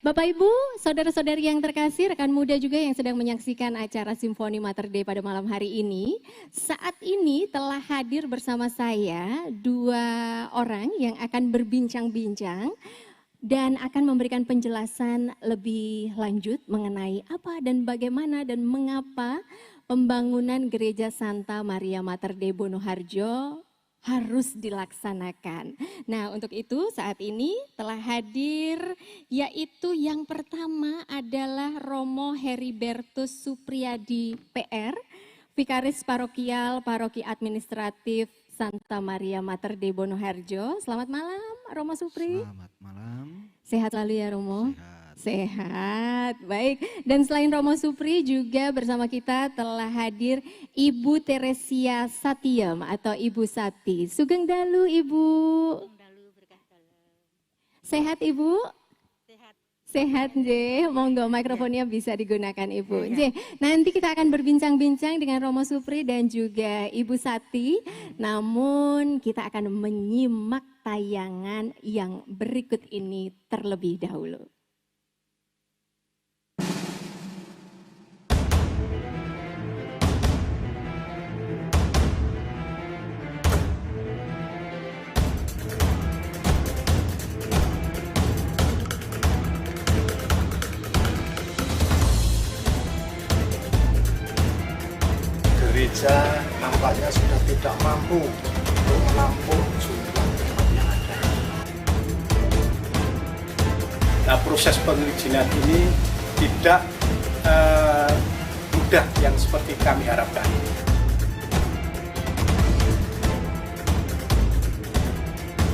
Bapak Ibu, saudara-saudari yang terkasih, rekan muda juga yang sedang menyaksikan acara Simfoni Mater Dei pada malam hari ini. Saat ini telah hadir bersama saya dua orang yang akan berbincang-bincang dan akan memberikan penjelasan lebih lanjut mengenai apa dan bagaimana dan mengapa pembangunan Gereja Santa Maria Mater Dei Bonoharjo harus dilaksanakan. Nah, untuk itu saat ini telah hadir, yaitu yang pertama adalah Romo Heribertus Supriyadi PR, Vikaris Parokial Paroki Administratif Santa Maria Mater Dei Bonoharjo. Selamat malam Romo Supri. Selamat malam. Sehat selalu ya Romo? Sehat. Sehat, baik. Dan selain Romo Supri juga bersama kita telah hadir Ibu Teresia Satiem atau Ibu Sati. Sugeng dalu Ibu. Sehat Ibu? Sehat. Sehat Nje, monggo mikrofonnya bisa digunakan Ibu. Nje, nanti kita akan berbincang-bincang dengan Romo Supri dan juga Ibu Sati. Namun kita akan menyimak tayangan yang berikut ini terlebih dahulu. Gereja nampaknya sudah tidak mampu untuk menampung jumlah jemaat yang ada. Nah, proses perizinan ini tidak mudah yang seperti kami harapkan.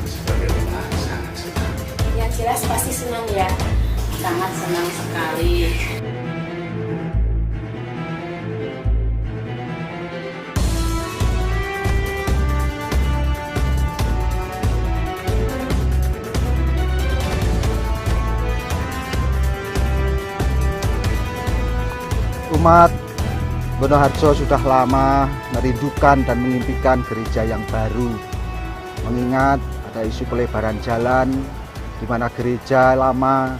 Sebagai rumah sangat senang. Yang jelas pasti senang ya, sangat senang sekali. Umat Bonoharjo sudah lama merindukan dan mengimpikan gereja yang baru. Mengingat ada isu pelebaran jalan, di mana gereja lama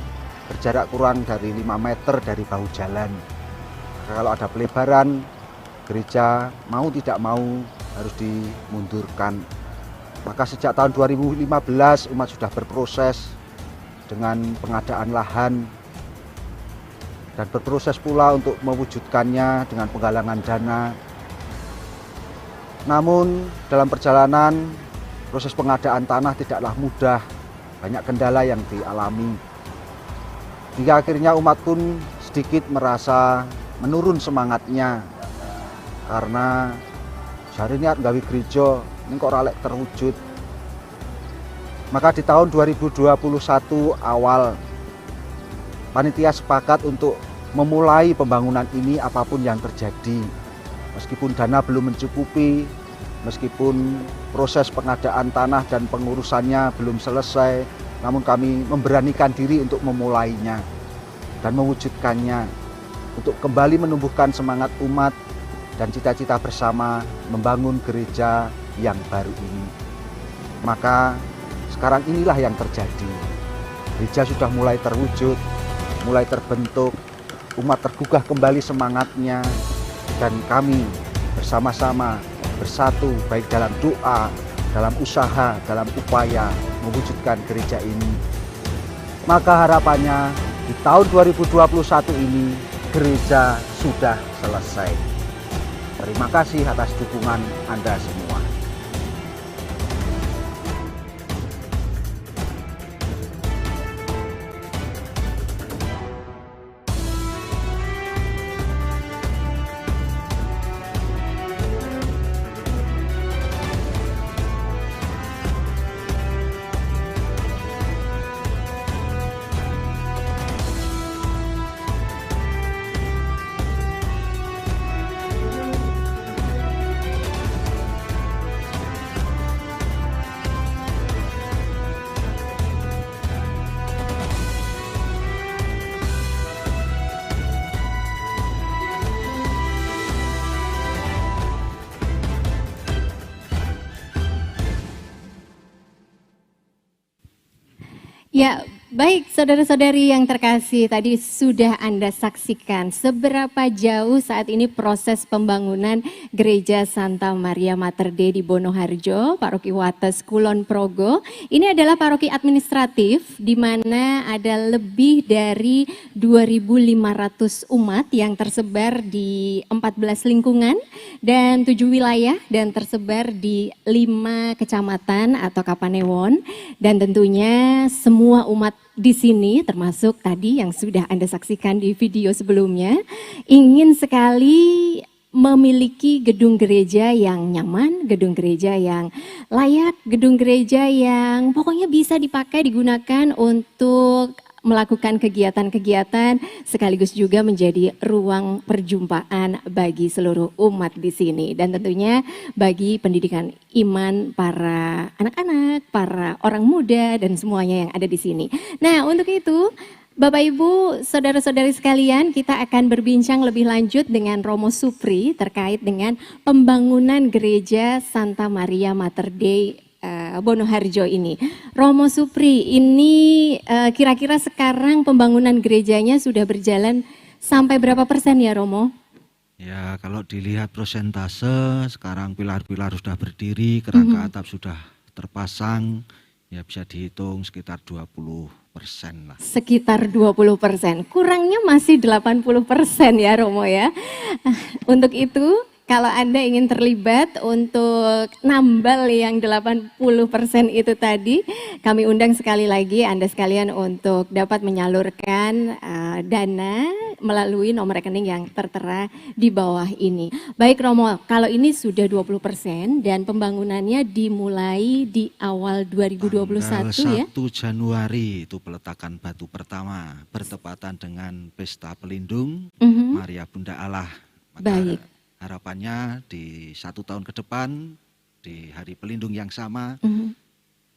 berjarak kurang dari 5 meter dari bahu jalan. Kalau ada pelebaran, gereja mau tidak mau harus dimundurkan. Maka sejak tahun 2015 umat sudah berproses dengan pengadaan lahan dan berproses pula untuk mewujudkannya dengan penggalangan dana. Namun dalam perjalanan proses pengadaan tanah tidaklah mudah, banyak kendala yang dialami. Hingga akhirnya umat pun sedikit merasa menurun semangatnya karena sehari ini gawe gereja ini kok ralek terwujud. Maka di tahun 2021 awal panitia sepakat untuk memulai pembangunan ini apapun yang terjadi. Meskipun dana belum mencukupi, meskipun proses pengadaan tanah dan pengurusannya belum selesai, namun kami memberanikan diri untuk memulainya dan mewujudkannya, untuk kembali menumbuhkan semangat umat dan cita-cita bersama membangun gereja yang baru ini. Maka sekarang inilah yang terjadi. Gereja sudah mulai terwujud, mulai terbentuk, umat tergugah kembali semangatnya, dan kami bersama-sama bersatu baik dalam doa, dalam usaha, dalam upaya mewujudkan gereja ini. Maka harapannya di tahun 2021 ini gereja sudah selesai. Terima kasih atas dukungan Anda semua. Ya, Baik, saudara-saudari yang terkasih, tadi sudah Anda saksikan seberapa jauh saat ini proses pembangunan Gereja Santa Maria Mater Dei di Bonoharjo, Paroki Wates Kulon Progo. Ini adalah paroki administratif di mana ada lebih dari 2.500 umat yang tersebar di 14 lingkungan dan 7 wilayah dan tersebar di 5 kecamatan atau kapanewon, dan tentunya semua umat di sini termasuk tadi yang sudah Anda saksikan di video sebelumnya ingin sekali memiliki gedung gereja yang nyaman, gedung gereja yang layak, gedung gereja yang pokoknya bisa dipakai, digunakan untuk melakukan kegiatan-kegiatan sekaligus juga menjadi ruang perjumpaan bagi seluruh umat di sini dan tentunya bagi pendidikan iman para anak-anak, para orang muda dan semuanya yang ada di sini. Nah, untuk itu Bapak Ibu, saudara-saudari sekalian, kita akan berbincang lebih lanjut dengan Romo Supri terkait dengan pembangunan Gereja Santa Maria Mater Dei Bonoharjo ini. Romo Supri, ini kira-kira sekarang pembangunan gerejanya sudah berjalan sampai berapa persen ya Romo? Ya, kalau dilihat prosentase, sekarang pilar-pilar sudah berdiri, kerangka atap sudah terpasang, ya bisa dihitung sekitar 20% lah. Sekitar 20%, kurangnya masih 80% ya Romo ya. Untuk itu, kalau Anda ingin terlibat untuk nambal yang 80% itu tadi, kami undang sekali lagi Anda sekalian untuk dapat menyalurkan dana melalui nomor rekening yang tertera di bawah ini. Baik Romo, kalau ini sudah 20% dan pembangunannya dimulai di awal 2021 ya? 1 Januari itu peletakan batu pertama, bertepatan dengan Pesta Pelindung Maria Bunda Allah. Maka Baik. harapannya di 1 tahun ke depan, di hari pelindung yang sama,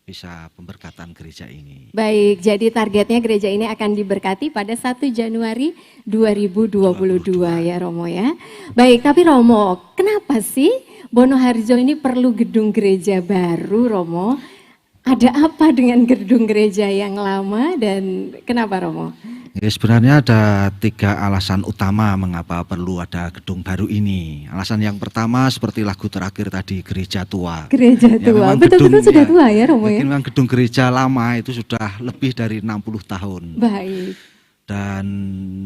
bisa pemberkatan gereja ini. Baik, jadi targetnya gereja ini akan diberkati pada 1 Januari 2022 ya Romo ya. Baik, tapi Romo, kenapa sih Bonoharjo ini perlu gedung gereja baru Romo? Ada apa dengan gedung gereja yang lama dan kenapa Romo? Ya, sebenarnya ada 3 alasan utama mengapa perlu ada gedung baru ini. Alasan yang pertama seperti lagu terakhir tadi, gereja tua. Gereja tua, betul-betul sudah tua ya Romo ya? Memang gedung gereja lama itu sudah lebih dari 60 tahun. Baik. Dan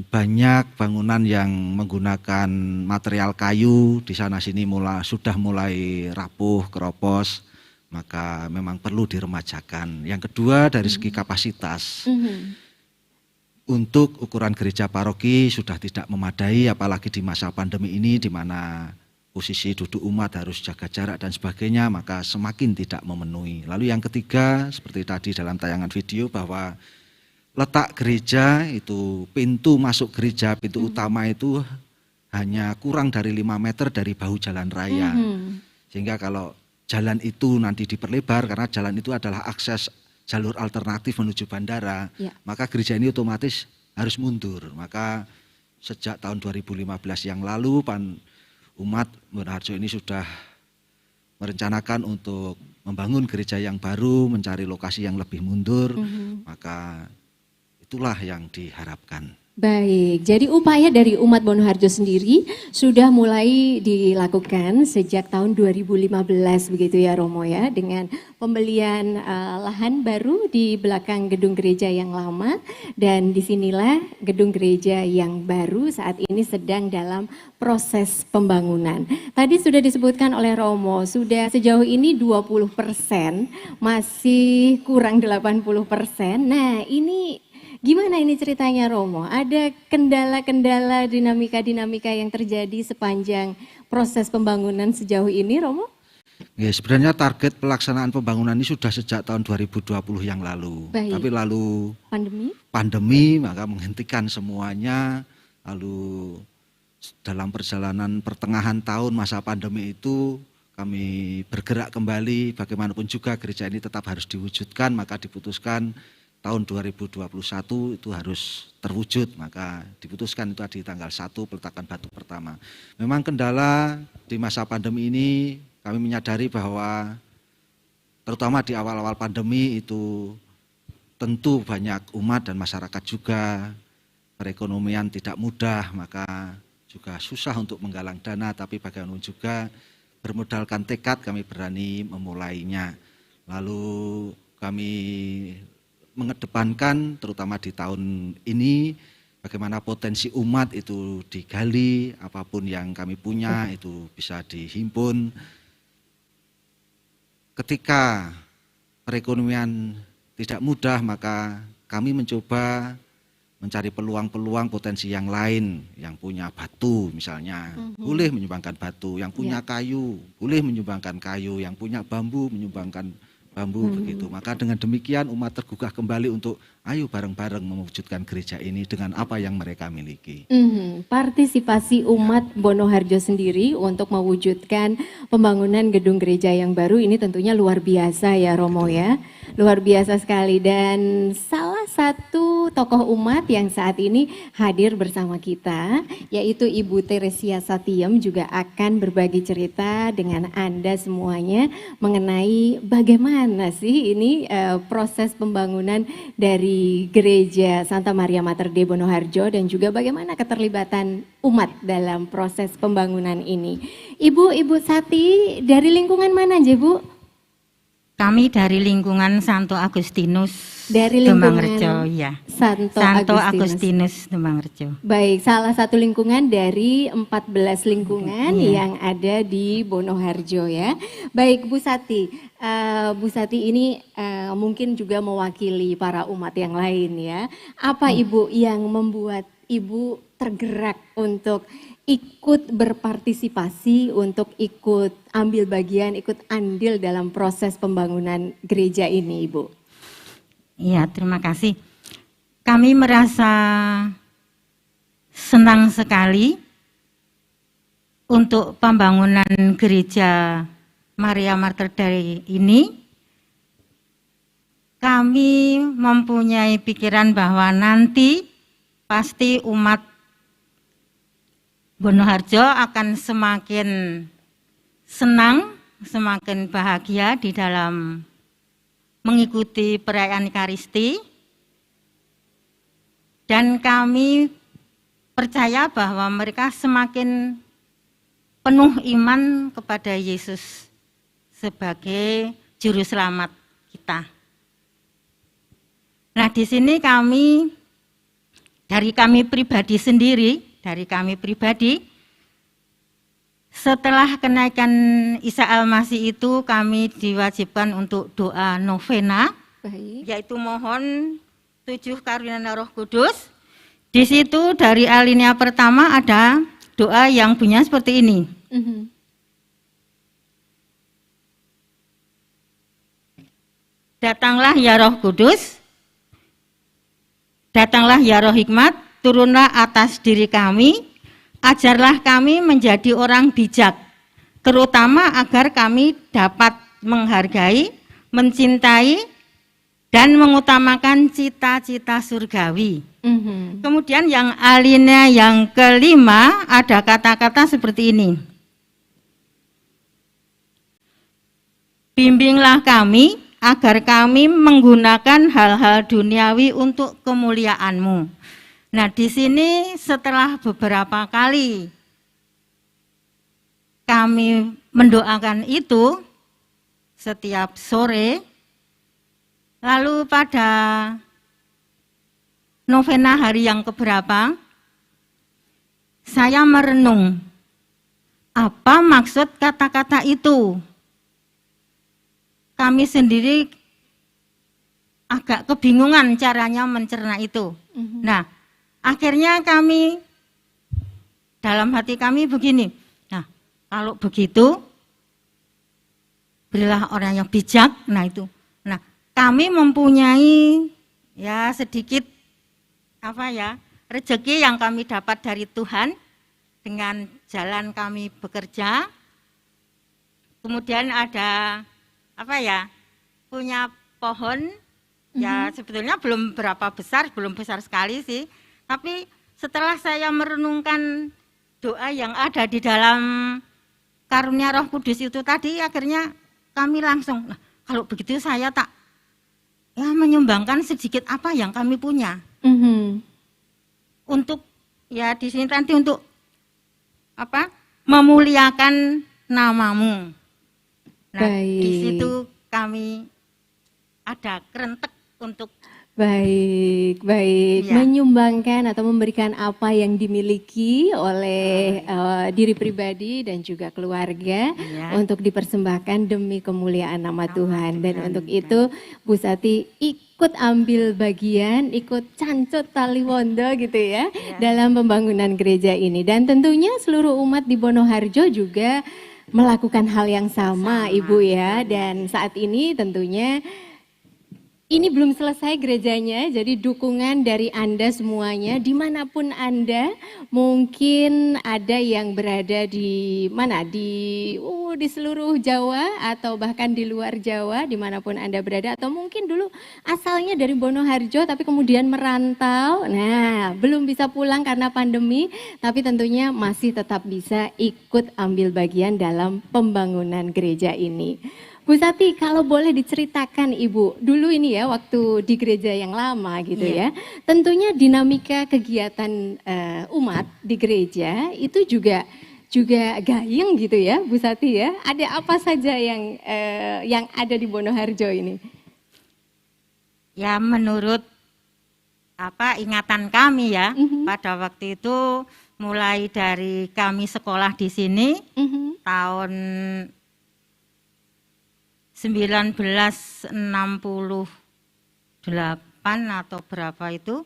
banyak bangunan yang menggunakan material kayu, di sana sini sudah mulai rapuh, keropos, maka memang perlu diremajakan. Yang kedua dari segi kapasitas. Untuk ukuran gereja paroki sudah tidak memadai, apalagi di masa pandemi ini di mana posisi duduk umat harus jaga jarak dan sebagainya, maka semakin tidak memenuhi. Lalu yang ketiga, seperti tadi dalam tayangan video bahwa letak gereja itu, pintu masuk gereja, pintu utama itu hanya kurang dari 5 meter dari bahu jalan raya. Sehingga kalau jalan itu nanti diperlebar, karena jalan itu adalah akses jalur alternatif menuju bandara, maka gereja ini otomatis harus mundur. Maka sejak tahun 2015 yang lalu umat Bonoharjo ini sudah merencanakan untuk membangun gereja yang baru, mencari lokasi yang lebih mundur, maka itulah yang diharapkan. Baik, jadi upaya dari umat Bonoharjo sendiri sudah mulai dilakukan sejak tahun 2015 begitu ya Romo ya, dengan pembelian lahan baru di belakang gedung gereja yang lama, dan disinilah gedung gereja yang baru saat ini sedang dalam proses pembangunan. Tadi sudah disebutkan oleh Romo, sudah sejauh ini 20%, masih kurang 80%. Nah ini gimana ini ceritanya Romo? Ada kendala-kendala, dinamika-dinamika yang terjadi sepanjang proses pembangunan sejauh ini Romo? Ya, sebenarnya target pelaksanaan pembangunan ini sudah sejak tahun 2020 yang lalu. Baik. Tapi lalu pandemi maka menghentikan semuanya. Lalu dalam perjalanan pertengahan tahun masa pandemi itu kami bergerak kembali, bagaimanapun juga gereja ini tetap harus diwujudkan, maka diputuskan tahun 2021 itu harus terwujud, maka diputuskan itu di tanggal 1 peletakan batu pertama. Memang kendala di masa pandemi ini kami menyadari bahwa terutama di awal-awal pandemi itu tentu banyak umat dan masyarakat juga perekonomian tidak mudah, maka juga susah untuk menggalang dana, tapi bagaimanapun juga bermodalkan tekad kami berani memulainya. Lalu kami mengedepankan terutama di tahun ini bagaimana potensi umat itu digali, apapun yang kami punya itu bisa dihimpun. Ketika perekonomian tidak mudah, maka kami mencoba mencari peluang-peluang potensi yang lain. Yang punya batu misalnya, boleh menyumbangkan batu. Yang punya kayu, boleh menyumbangkan kayu. Yang punya bambu, menyumbangkan bambu, begitu. Maka dengan demikian umat tergugah kembali untuk ayo bareng-bareng mewujudkan gereja ini dengan apa yang mereka miliki. Partisipasi umat Bonoharjo sendiri untuk mewujudkan pembangunan gedung gereja yang baru ini tentunya luar biasa ya Romo ya. Luar biasa sekali, dan salah satu tokoh umat yang saat ini hadir bersama kita yaitu Ibu Teresia Satiem juga akan berbagi cerita dengan Anda semuanya mengenai bagaimana sih ini proses pembangunan dari Gereja Santa Maria Mater Dei Bonoharjo dan juga bagaimana keterlibatan umat dalam proses pembangunan ini. Ibu Sati dari lingkungan mana aja Bu? Kami dari lingkungan Santo Agustinus Dari Demang lingkungan Rejo, ya. Santo Agustinus Demang Rejo. Baik, salah satu lingkungan dari 14 lingkungan Iya. yang ada di Bonoharjo ya. Baik Bu Sati ini mungkin juga mewakili para umat yang lain ya. Apa Ibu yang membuat Ibu tergerak untuk ikut berpartisipasi, untuk ikut ambil bagian, ikut andil dalam proses pembangunan gereja ini Ibu? Iya, terima kasih. Kami merasa senang sekali untuk pembangunan gereja Maria Mater Dei ini. Kami mempunyai pikiran bahwa nanti pasti umat Bonoharjo akan semakin senang, semakin bahagia di dalam mengikuti perayaan Ekaristi, dan kami percaya bahwa mereka semakin penuh iman kepada Yesus sebagai juru selamat kita. Nah, di sini dari kami pribadi, setelah kenaikan Isa Al-Masih itu kami diwajibkan untuk doa novena. Baik. Yaitu mohon 7 karunia Roh Kudus. Di situ dari alinea pertama ada doa yang bunyinya seperti ini. Datanglah ya Roh Kudus, datanglah ya Roh Hikmat, turunlah atas diri kami, ajarlah kami menjadi orang bijak, terutama agar kami dapat menghargai, mencintai, dan mengutamakan cita-cita surgawi. Kemudian yang alinea yang kelima ada kata-kata seperti ini. Bimbinglah kami agar kami menggunakan hal-hal duniawi untuk kemuliaan-Mu. Nah, di sini setelah beberapa kali kami mendoakan itu setiap sore, lalu pada novena hari yang keberapa, saya merenung, apa maksud kata-kata itu? Kami sendiri agak kebingungan caranya mencerna itu. Nah, akhirnya kami, dalam hati kami begini, nah kalau begitu, berilah orang yang bijak, nah itu. Nah, kami mempunyai ya sedikit rezeki yang kami dapat dari Tuhan dengan jalan kami bekerja. Kemudian ada punya pohon, ya sebetulnya belum berapa besar, belum besar sekali sih. Tapi setelah saya merenungkan doa yang ada di dalam karunia Roh Kudus itu tadi, akhirnya kami langsung, nah, kalau begitu saya tak ya menyumbangkan sedikit apa yang kami punya untuk ya di sini nanti untuk apa memuliakan namamu. Nah, di Baik. situ kami ada kerentek untuk Baik, baik. Ya. Menyumbangkan atau memberikan apa yang dimiliki oleh diri pribadi dan juga keluarga Ya. untuk dipersembahkan demi kemuliaan nama Tuhan. Dan Tuhan. untuk itu Bu Sati ikut ambil bagian, ikut cancut tali wondo gitu ya, dalam pembangunan gereja ini. Dan tentunya seluruh umat di Bonoharjo juga melakukan hal yang sama, Ibu ya. Dan saat ini tentunya ini belum selesai gerejanya, jadi dukungan dari Anda semuanya, dimanapun Anda, mungkin ada yang berada di mana, di seluruh Jawa atau bahkan di luar Jawa, dimanapun Anda berada, atau mungkin dulu asalnya dari Bonoharjo tapi kemudian merantau, nah belum bisa pulang karena pandemi, tapi tentunya masih tetap bisa ikut ambil bagian dalam pembangunan gereja ini. Bu Sati, kalau boleh diceritakan Ibu, dulu ini ya waktu di gereja yang lama gitu ya, tentunya dinamika kegiatan umat di gereja itu juga gayeng gitu ya Bu Sati ya. Ada apa saja yang ada di Bonoharjo ini? ya menurut apa ingatan kami ya pada waktu itu mulai dari kami sekolah di sini tahun 1968 atau berapa itu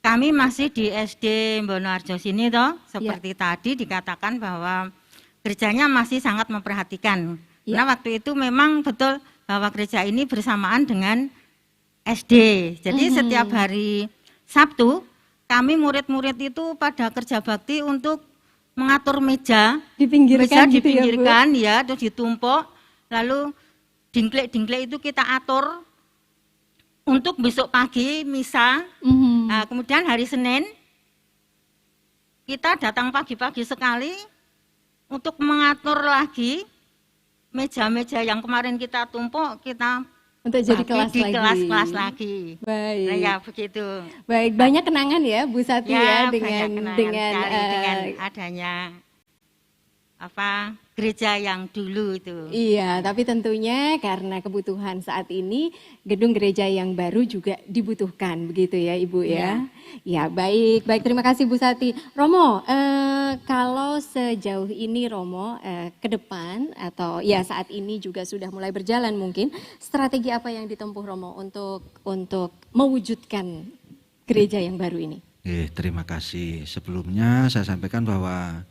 kami masih di SD Bonoharjo sini toh seperti tadi dikatakan bahwa gerejanya masih sangat memperhatikan. Nah waktu itu memang betul bahwa gereja ini bersamaan dengan SD. Jadi setiap hari Sabtu kami murid-murid itu pada kerja bakti untuk mengatur meja Dipinggirkan gitu dipinggirkan ya, ya terus ditumpuk lalu dingklek-dingklek itu kita atur untuk besok pagi misa. Nah, kemudian hari Senin kita datang pagi-pagi sekali untuk mengatur lagi meja-meja yang kemarin kita tumpuk kita untuk jadi bagi kelas di lagi. kelas-kelas lagi. Baik. Nah, ya begitu. Baik, banyak kenangan ya Bu Sati ya, banyak dengan kenangan sekali dengan adanya apa gereja yang dulu itu. Iya, tapi tentunya karena kebutuhan saat ini gedung gereja yang baru juga dibutuhkan begitu ya Ibu ya. Ya baik, terima kasih Bu Sati. Romo, kalau sejauh ini Romo ke depan atau ya saat ini juga sudah mulai berjalan mungkin, strategi apa yang ditempuh Romo untuk mewujudkan gereja yang baru ini? Terima kasih. Sebelumnya saya sampaikan bahwa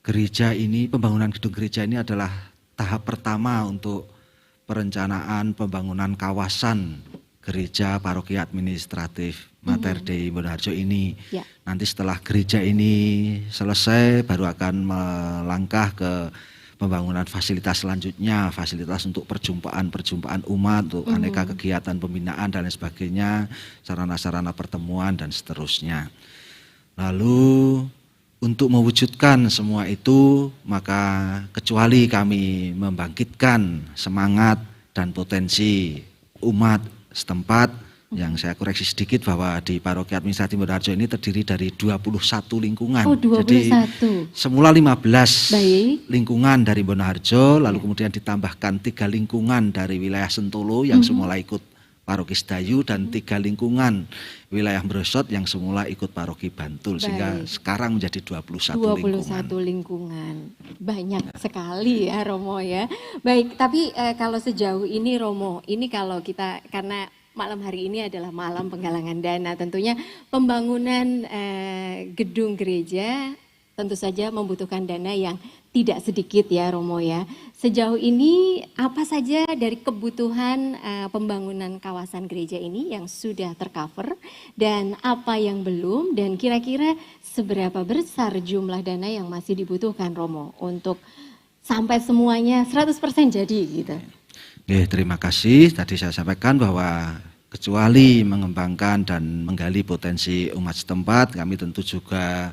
gereja ini, pembangunan gedung gereja ini adalah tahap pertama untuk perencanaan pembangunan kawasan gereja paroki administratif Mater Dei Bonoharjo ini. Ya. Nanti setelah gereja ini selesai baru akan melangkah ke pembangunan fasilitas selanjutnya, fasilitas untuk perjumpaan umat, untuk aneka kegiatan pembinaan dan lain sebagainya, sarana-sarana pertemuan dan seterusnya. Lalu untuk mewujudkan semua itu, maka kecuali kami membangkitkan semangat dan potensi umat setempat, yang saya koreksi sedikit bahwa di paroki administratif Bonoharjo ini terdiri dari 21 lingkungan. Oh, 21. Jadi semula 15 Baik. lingkungan dari Bonoharjo, lalu kemudian ditambahkan 3 lingkungan dari wilayah Sentolo yang semula ikut paroki Sedayu dan 3 lingkungan wilayah Brosot yang semula ikut paroki Bantul. Sehingga sekarang menjadi 21 lingkungan. Banyak sekali ya Romo ya. Baik, tapi kalau sejauh ini Romo, ini kalau kita karena malam hari ini adalah malam penggalangan dana, tentunya pembangunan gedung gereja tentu saja membutuhkan dana yang tidak sedikit ya Romo ya. Sejauh ini apa saja dari kebutuhan pembangunan kawasan gereja ini yang sudah tercover dan apa yang belum, dan kira-kira seberapa besar jumlah dana yang masih dibutuhkan Romo untuk sampai semuanya 100% jadi gitu. Terima kasih. Tadi saya sampaikan bahwa kecuali mengembangkan dan menggali potensi umat setempat, kami tentu juga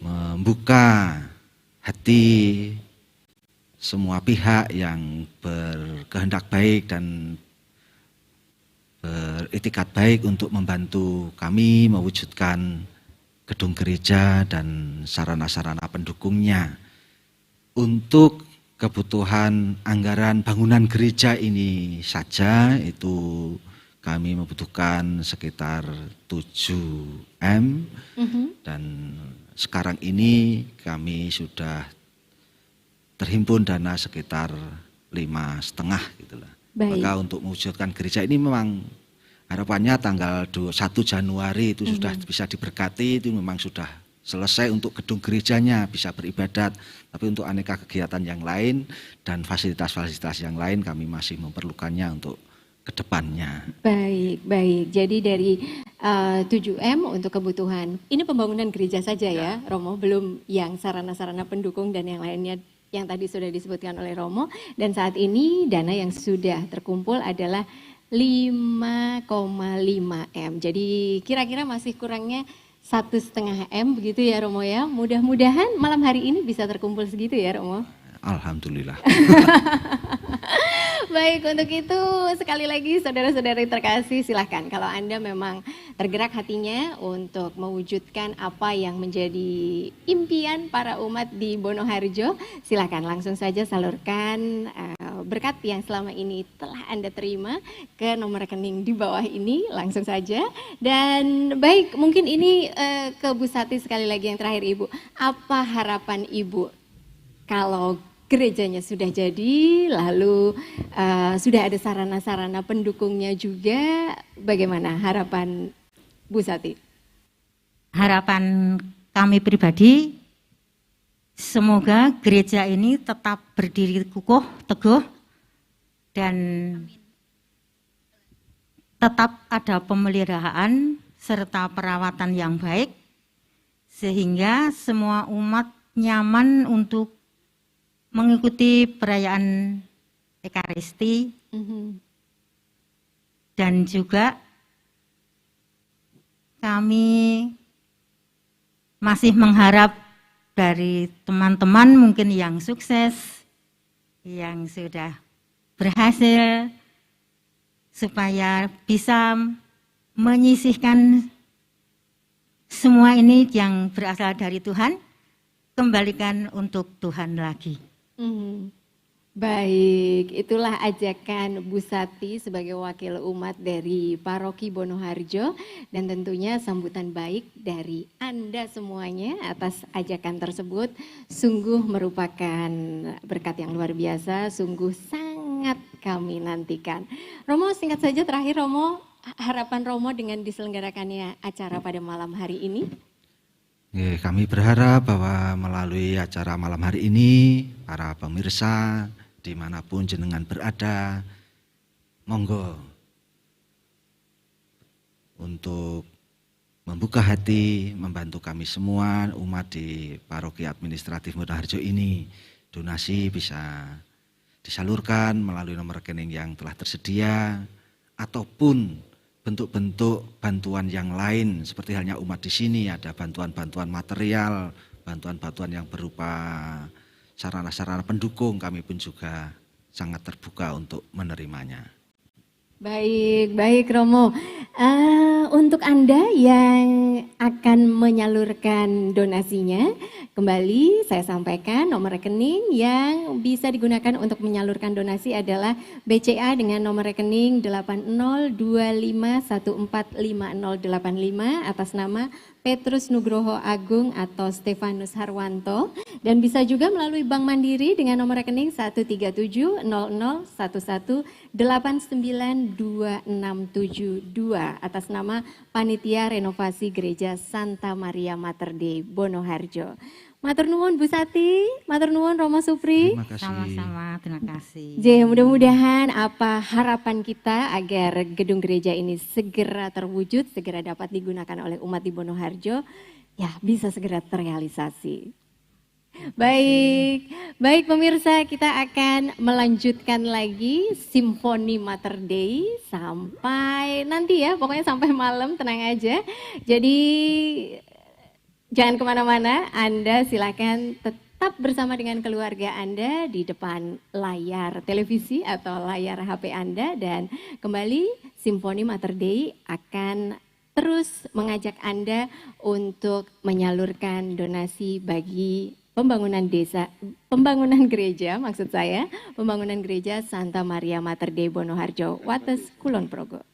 membuka hati semua pihak yang berkehendak baik dan beritikat baik untuk membantu kami mewujudkan gedung gereja dan sarana-sarana pendukungnya. Untuk kebutuhan anggaran bangunan gereja ini saja itu kami membutuhkan sekitar 7M dan sekarang ini kami sudah terhimpun dana sekitar 5,5 gitulah. Baik. Maka untuk mewujudkan gereja ini memang harapannya tanggal 1 Januari itu sudah bisa diberkati, itu memang sudah selesai untuk gedung gerejanya bisa beribadat, tapi untuk aneka kegiatan yang lain dan fasilitas-fasilitas yang lain kami masih memerlukannya untuk kedepannya. Baik, baik. Jadi dari 7M untuk kebutuhan, ini pembangunan gereja saja ya, Romo, belum yang sarana-sarana pendukung dan yang lainnya yang tadi sudah disebutkan oleh Romo. Dan saat ini dana yang sudah terkumpul adalah 5,5M. Jadi kira-kira masih kurangnya 1,5 M begitu ya Romo ya. Mudah-mudahan malam hari ini bisa terkumpul segitu ya Romo. Alhamdulillah. Baik, untuk itu sekali lagi saudara-saudari terkasih, silahkan kalau Anda memang tergerak hatinya untuk mewujudkan apa yang menjadi impian para umat di Bonoharjo, silahkan langsung saja salurkan berkat yang selama ini telah Anda terima ke nomor rekening di bawah ini, langsung saja. Dan baik, mungkin ini ke Bu Sati sekali lagi yang terakhir Ibu, apa harapan Ibu kalau gerejanya sudah jadi, lalu sudah ada sarana-sarana pendukungnya juga, bagaimana harapan Bu Sati? Harapan kami pribadi, semoga gereja ini tetap berdiri kukuh, teguh, dan tetap ada pemeliharaan serta perawatan yang baik, sehingga semua umat nyaman untuk mengikuti perayaan Ekaristi dan juga kami masih mengharap dari teman-teman mungkin yang sukses, yang sudah berhasil, supaya bisa menyisihkan semua ini yang berasal dari Tuhan, kembalikan untuk Tuhan lagi. Baik, itulah ajakan Bu Sati sebagai wakil umat dari Paroki Bonoharjo dan tentunya sambutan baik dari Anda semuanya atas ajakan tersebut. Sungguh merupakan berkat yang luar biasa, sungguh sangat kami nantikan. Romo, singkat saja terakhir Romo, harapan Romo dengan diselenggarakannya acara pada malam hari ini? Kami berharap bahwa melalui acara malam hari ini, para pemirsa dimanapun jenengan berada, monggo untuk membuka hati, membantu kami semua umat di Paroki Administratif Bonoharjo ini. Donasi bisa disalurkan melalui nomor rekening yang telah tersedia, ataupun bentuk-bentuk bantuan yang lain, seperti halnya umat di sini ada bantuan-bantuan material, bantuan-bantuan yang berupa sarana-sarana pendukung, kami pun juga sangat terbuka untuk menerimanya. Baik, baik Romo. Untuk Anda yang akan menyalurkan donasinya, kembali saya sampaikan nomor rekening yang bisa digunakan untuk menyalurkan donasi adalah BCA dengan nomor rekening 8025145085 atas nama Petrus Nugroho Agung atau Stefanus Harwanto, dan bisa juga melalui Bank Mandiri dengan nomor rekening 1370011892672 atas nama Panitia Renovasi Gereja Santa Maria Mater Dei Bonoharjo. Matur nuwun Bu Sati, matur nuwun Romo Supri. Terima kasih. Sama-sama, terima kasih. Mudah-mudahan apa harapan kita agar gedung gereja ini segera terwujud, segera dapat digunakan oleh umat di Bonoharjo, ya bisa segera terrealisasi. Baik, baik pemirsa, kita akan melanjutkan lagi Simfoni Mater Dei sampai nanti ya, pokoknya sampai malam, tenang aja. Jadi jangan kemana-mana, Anda silakan tetap tetap bersama dengan keluarga Anda di depan layar televisi atau layar HP Anda, dan kembali Simfoni Mater Dei akan terus mengajak Anda untuk menyalurkan donasi bagi pembangunan desa, pembangunan gereja maksud saya, pembangunan gereja Santa Maria Mater Dei Bonoharjo, Wates, Kulon Progo.